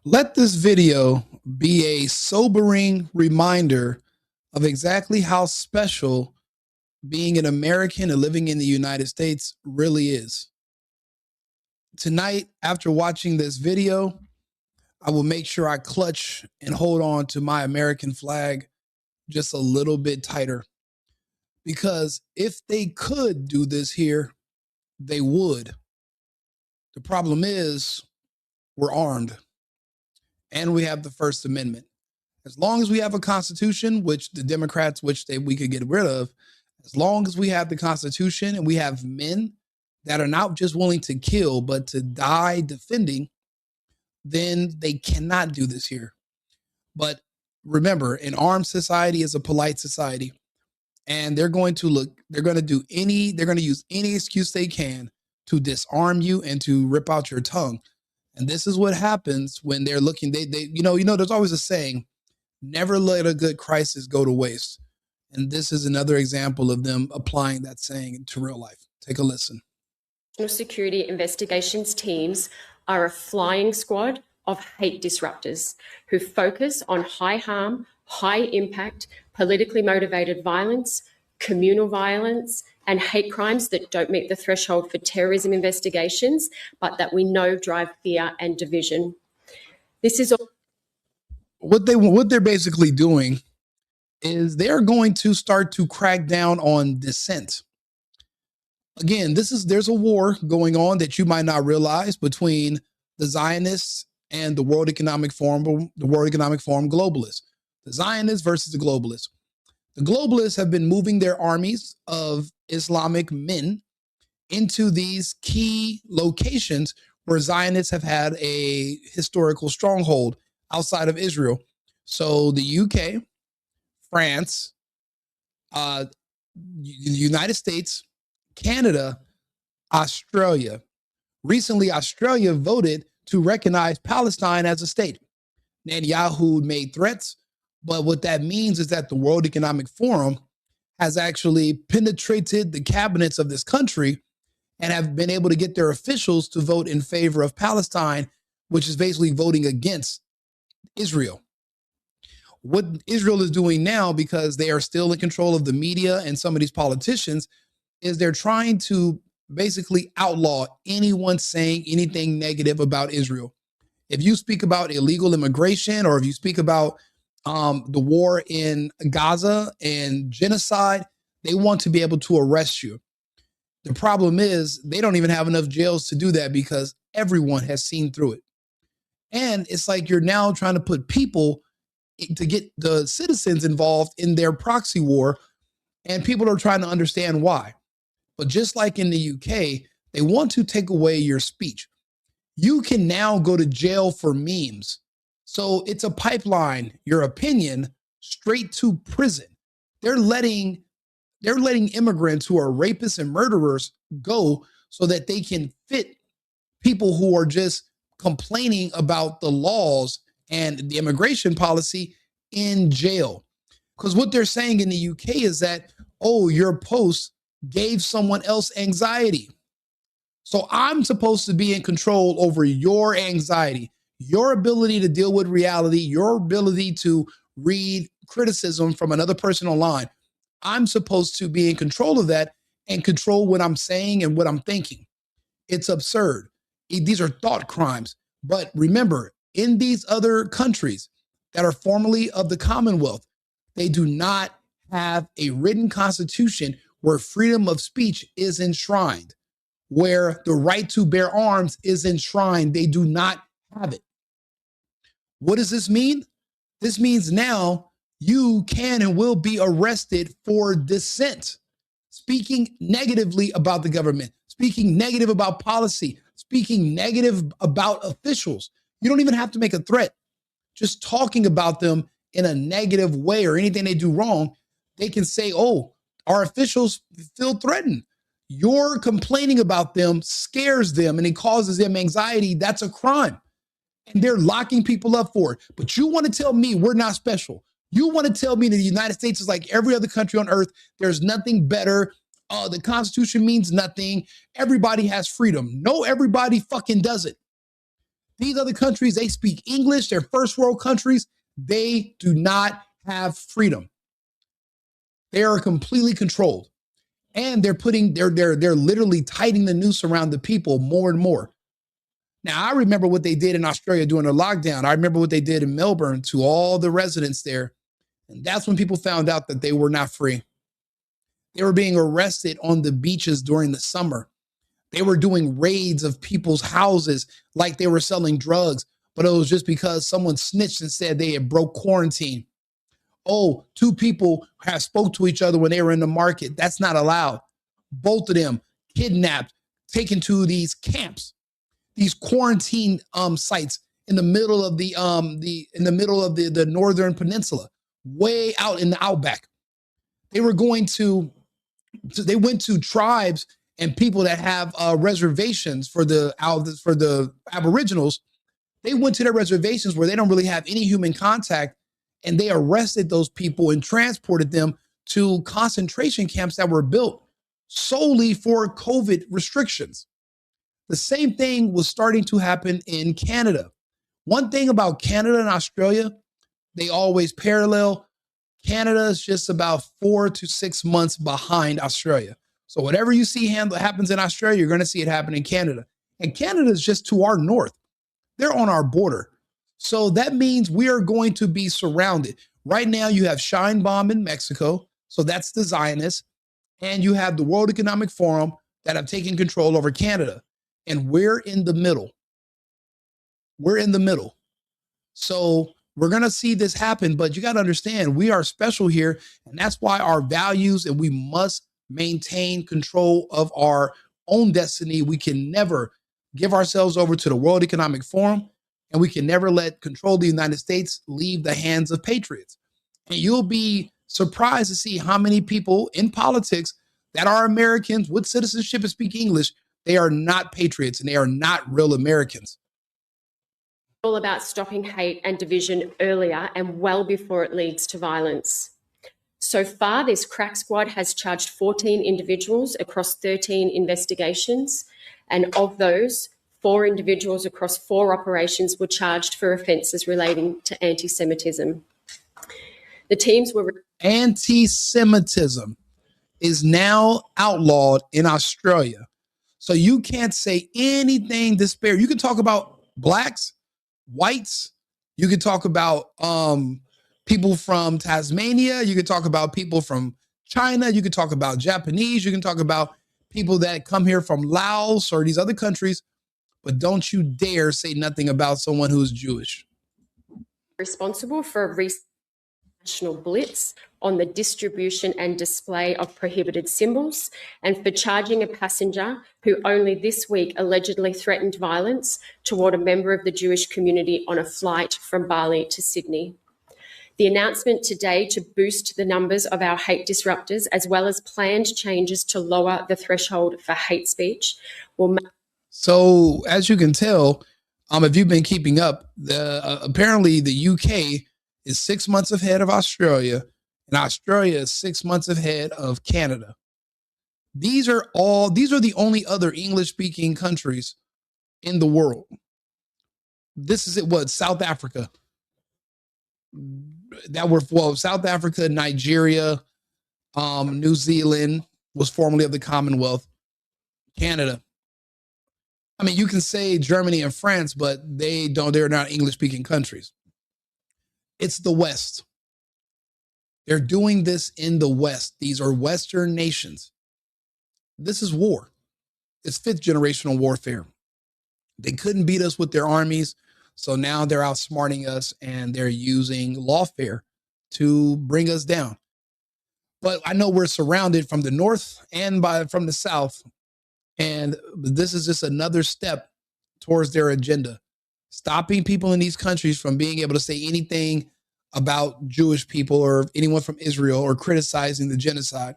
Let this video be a sobering reminder of exactly how special being an American and living in the United States really is. Tonight, after watching this video, I will make sure I clutch and hold on to my American flag just a little bit tighter. Because if they could do this here, they would. The problem is we're armed and we have the First Amendment. As long as we have a constitution, which the Democrats we could get rid of, as long as we have the constitution and we have men that are not just willing to kill, but to die defending, then they cannot do this here. But remember, an armed society is a polite society. And they're going to use any excuse they can to disarm you and to rip out your tongue. And this is what happens when they're looking, there's always a saying, never let a good crisis go to waste. And this is another example of them applying that saying to real life. Take a listen. National security investigations teams are a flying squad of hate disruptors who focus on high harm, high impact, politically motivated violence, communal violence, and hate crimes that don't meet the threshold for terrorism investigations, but that we know drive fear and division. This is what they're basically doing is they're going to start to crack down on dissent. Again, there's a war going on that you might not realize between the Zionists and the World Economic Forum globalists. The Zionists versus the globalists. The globalists have been moving their armies of Islamic men into these key locations where Zionists have had a historical stronghold outside of Israel. So the UK, France, the United States, Canada, Australia. Recently, Australia voted to recognize Palestine as a state. Netanyahu made threats, but what that means is that the World Economic Forum has actually penetrated the cabinets of this country and have been able to get their officials to vote in favor of Palestine, which is basically voting against Israel. What Israel is doing now, because they are still in control of the media and some of these politicians, is they're trying to basically outlaw anyone saying anything negative about Israel. If you speak about illegal immigration, or if you speak about the war in Gaza and genocide, they want to be able to arrest you. The problem is they don't even have enough jails to do that because everyone has seen through it. And it's like you're now trying to put people to get the citizens involved in their proxy war, and people are trying to understand why. But just like in the UK, they want to take away your speech. You can now go to jail for memes. So it's a pipeline, your opinion, straight to prison. They're letting immigrants who are rapists and murderers go so that they can fit people who are just complaining about the laws and the immigration policy in jail. Because what they're saying in the UK is that, oh, your post gave someone else anxiety. So I'm supposed to be in control over your anxiety, your ability to deal with reality, your ability to read criticism from another person online. I'm supposed to be in control of that and control what I'm saying and what I'm thinking. It's absurd. These are thought crimes. But remember, in these other countries that are formerly of the Commonwealth, they do not have a written constitution where freedom of speech is enshrined, where the right to bear arms is enshrined. They do not have it. What does this mean? This means now you can and will be arrested for dissent, speaking negatively about the government, speaking negative about policy, speaking negative about officials. You don't even have to make a threat. Just talking about them in a negative way or anything they do wrong, they can say, oh, our officials feel threatened. Your complaining about them scares them and it causes them anxiety. That's a crime. And they're locking people up for it. But you want to tell me we're not special. You want to tell me that the United States is like every other country on earth. There's nothing better. The Constitution means nothing. Everybody has freedom. No, everybody fucking doesn't. These other countries, they speak English. They're first world countries. They do not have freedom. They are completely controlled. And they're literally tightening the noose around the people more and more. Now, I remember what they did in Australia during the lockdown. I remember what they did in Melbourne to all the residents there. And that's when people found out that they were not free. They were being arrested on the beaches during the summer. They were doing raids of people's houses like they were selling drugs, but it was just because someone snitched and said they had broke quarantine. Oh, two people have spoke to each other when they were in the market. That's not allowed. Both of them kidnapped, taken to these camps, these quarantine sites in the middle of the northern peninsula, way out in the outback. They went to tribes and people that have reservations for the Aboriginals. They went to their reservations where they don't really have any human contact, and they arrested those people and transported them to concentration camps that were built solely for COVID restrictions. The same thing was starting to happen in Canada. One thing about Canada and Australia, they always parallel. Canada is just about 4 to 6 months behind Australia. So whatever you see happens in Australia, you're going to see it happen in Canada. And Canada is just to our north. They're on our border. So that means we are going to be surrounded. Right now, you have Scheinbaum in Mexico. So that's the Zionists. And you have the World Economic Forum that have taken control over Canada. And we're in the middle. We're in the middle. So we're going to see this happen, but you got to understand we are special here. And that's why our values, and we must maintain control of our own destiny. We can never give ourselves over to the World Economic Forum, and we can never let control of the United States leave the hands of patriots. And you'll be surprised to see how many people in politics that are Americans with citizenship and speak English, they are not patriots and they are not real Americans. All about stopping hate and division earlier and well before it leads to violence. So far, this crack squad has charged 14 individuals across 13 investigations, and of those, 4 individuals across 4 operations were charged for offences relating to anti-Semitism. The teams were... Anti-Semitism is now outlawed in Australia. So you can't say anything disparaging. You can talk about blacks, whites. You can talk about people from Tasmania. You can talk about people from China. You can talk about Japanese. You can talk about people that come here from Laos or these other countries. But don't you dare say nothing about someone who's Jewish. Responsible for a recent national blitz on the distribution and display of prohibited symbols, and for charging a passenger who only this week allegedly threatened violence toward a member of the Jewish community on a flight from Bali to Sydney. The announcement today to boost the numbers of our hate disruptors, as well as planned changes to lower the threshold for hate speech, will make... So, as you can tell, if you've been keeping up, apparently the UK is 6 months ahead of Australia, and Australia is 6 months ahead of Canada. These are the only other English-speaking countries in the world. This is South Africa. South Africa, Nigeria, New Zealand was formerly of the Commonwealth, Canada. I mean, you can say Germany and France, but they're not English-speaking countries. It's the West. They're doing this in the West. These are Western nations. This is war. It's 5th generational warfare. They couldn't beat us with their armies. So now they're outsmarting us and they're using lawfare to bring us down. But I know we're surrounded from the north and from the south. And this is just another step towards their agenda, stopping people in these countries from being able to say anything about Jewish people or anyone from Israel or criticizing the genocide.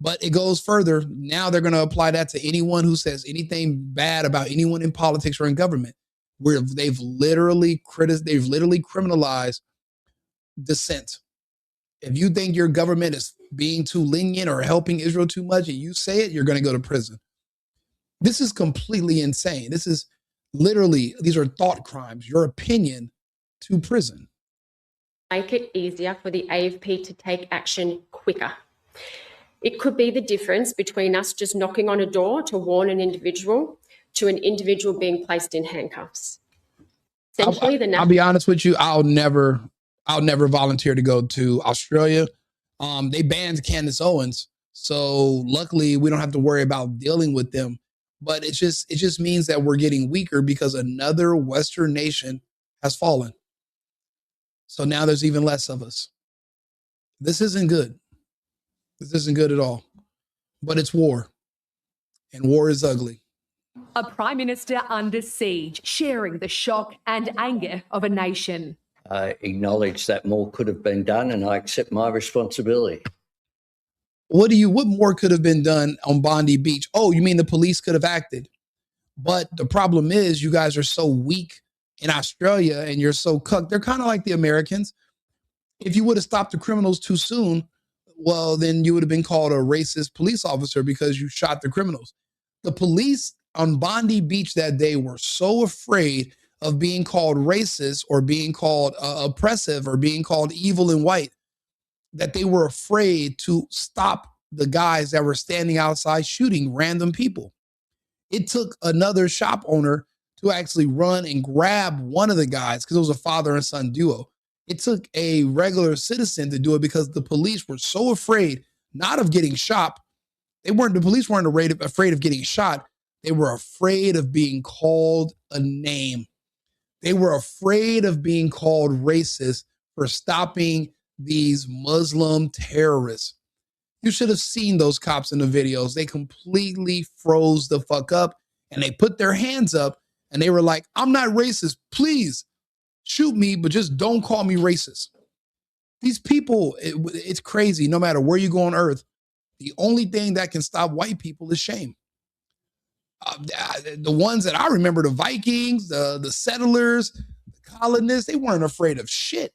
But it goes further. Now they're going to apply that to anyone who says anything bad about anyone in politics or in government, where they've literally criminalized dissent. If you think your government is being too lenient or helping Israel too much and you say it, you're going to go to prison. This is completely insane. This is Literally, these are thought crimes, your opinion to prison. Make it easier for the AFP to take action quicker. It could be the difference between us just knocking on a door to warn an individual to an individual being placed in handcuffs. Essentially, I'll be honest with you, I'll never volunteer to go to Australia. They banned Candace Owens, so luckily we don't have to worry about dealing with them. But it just means that we're getting weaker because another Western nation has fallen. So now there's even less of us. This isn't good. This isn't good at all. But it's war. And war is ugly. A Prime Minister under siege, sharing the shock and anger of a nation. I acknowledge that more could have been done, and I accept my responsibility. What more could have been done on Bondi Beach? Oh, you mean the police could have acted? But the problem is you guys are so weak in Australia and you're so cucked. They're kind of like the Americans. If you would have stopped the criminals too soon, well, then you would have been called a racist police officer because you shot the criminals. The police on Bondi Beach that day were so afraid of being called racist or being called oppressive or being called evil and white that they were afraid to stop the guys that were standing outside shooting random people. It took another shop owner to actually run and grab one of the guys because it was a father and son duo. It took a regular citizen to do it because the police were so afraid not of getting shot. The police weren't afraid of getting shot. They were afraid of being called a name. They were afraid of being called racist for stopping these Muslim terrorists. You should have seen those cops in the videos. They completely froze the fuck up and they put their hands up and they were like, I'm not racist. Please shoot me, but just don't call me racist. These people, it's crazy. No matter where you go on earth, the only thing that can stop white people is shame. The ones that I remember, the Vikings, the settlers, the colonists, they weren't afraid of shit.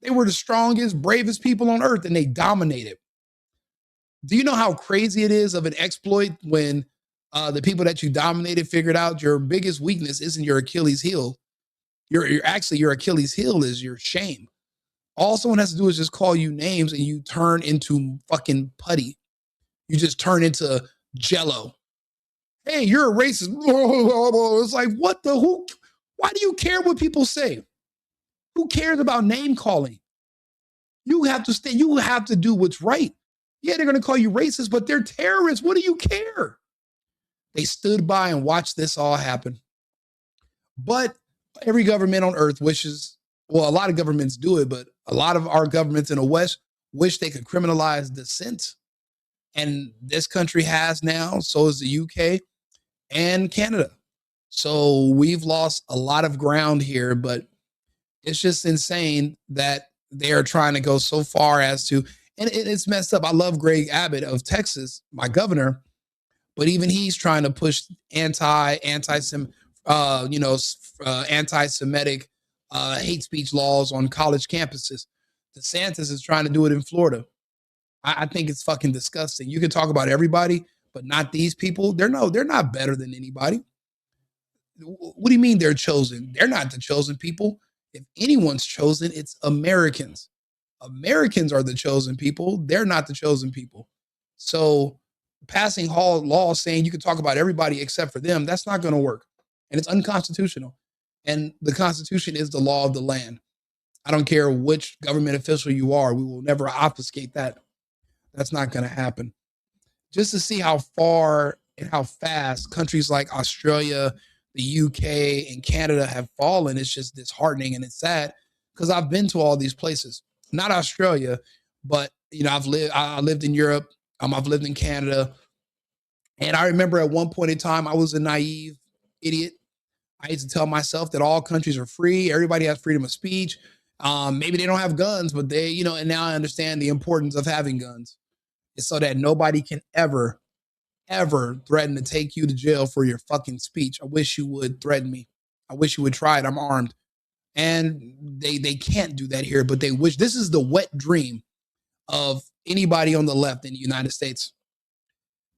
They were the strongest, bravest people on earth, and they dominated. Do you know how crazy it is of an exploit when the people that you dominated figured out your biggest weakness isn't your Achilles heel? Your Achilles heel is your shame. All someone has to do is just call you names and you turn into fucking putty. You just turn into jello. Hey, you're a racist. It's like, why do you care what people say? Who cares about name calling? You have to do what's right. Yeah, they're going to call you racist, but they're terrorists. What do you care? They stood by and watched this all happen. But every government on earth wishes, well, a lot of governments do it, but a lot of our governments in the West wish they could criminalize dissent. And this country has now, so is the UK and Canada. So we've lost a lot of ground here, but it's just insane that they are trying to go so far as to, and it's messed up. I love Greg Abbott of Texas, my governor, but even he's trying to push anti-Semitic hate speech laws on college campuses. DeSantis is trying to do it in Florida. I think it's fucking disgusting. You can talk about everybody, but not these people. They're not better than anybody. What do you mean they're chosen? They're not the chosen people. If anyone's chosen, it's Americans. Americans are the chosen people. They're not the chosen people. So passing laws saying you can talk about everybody except for them, that's not going to work. And it's unconstitutional. And the Constitution is the law of the land. I don't care which government official you are. We will never obfuscate that. That's not going to happen. Just to see how far and how fast countries like Australia, the UK, and Canada have fallen, it's just disheartening and it's sad because I've been to all these places. Not Australia, but I lived in Europe. I've lived in Canada. And I remember at one point in time, I was a naive idiot. I used to tell myself that all countries are free. Everybody has freedom of speech. Maybe they don't have guns, but they, and now I understand the importance of having guns. It's so that nobody can ever threaten to take you to jail for your fucking speech. I wish you would threaten me. I wish you would try it. I'm armed. And they can't do that here, but they wish. This is the wet dream of anybody on the left in the United States.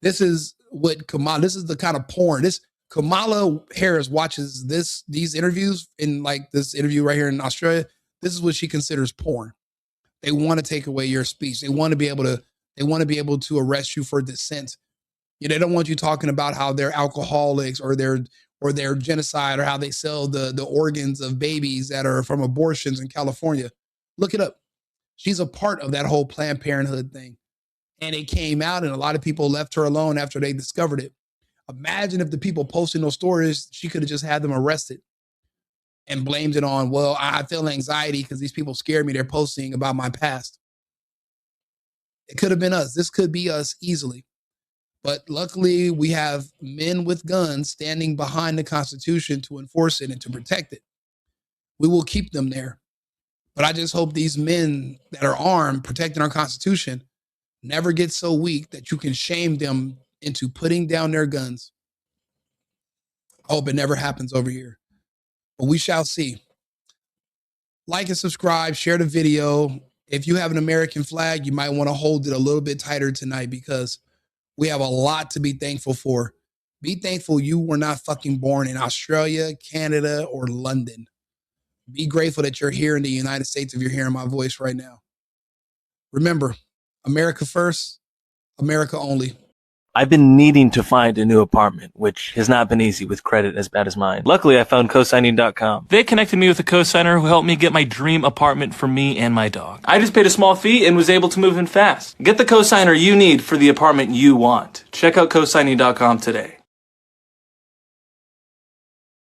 This is what this is the kind of porn. Kamala Harris watches these interviews, in like this interview right here in Australia. This is what she considers porn. They want to take away your speech. They want to be able to arrest you for dissent. They don't want you talking about how they're alcoholics or they're genocide, or how they sell the organs of babies that are from abortions in California. Look it up. She's a part of that whole Planned Parenthood thing. And it came out, and a lot of people left her alone after they discovered it. Imagine if the people posting those stories, she could have just had them arrested and blamed it on, well, I feel anxiety because these people scared me. They're posting about my past. It could have been us. This could be us easily. But luckily, we have men with guns standing behind the Constitution to enforce it and to protect it. We will keep them there. But I just hope these men that are armed, protecting our Constitution, never get so weak that you can shame them into putting down their guns. I hope it never happens over here. But we shall see. Like and subscribe, share the video. If you have an American flag, you might want to hold it a little bit tighter tonight, because we have a lot to be thankful for. Be thankful you were not fucking born in Australia, Canada, or London. Be grateful that you're here in the United States if you're hearing my voice right now. Remember, America first, America only. I've been needing to find a new apartment, which has not been easy with credit as bad as mine. Luckily, I found cosigning.com. They connected me with a cosigner who helped me get my dream apartment for me and my dog. I just paid a small fee and was able to move in fast. Get the cosigner you need for the apartment you want. Check out cosigning.com today.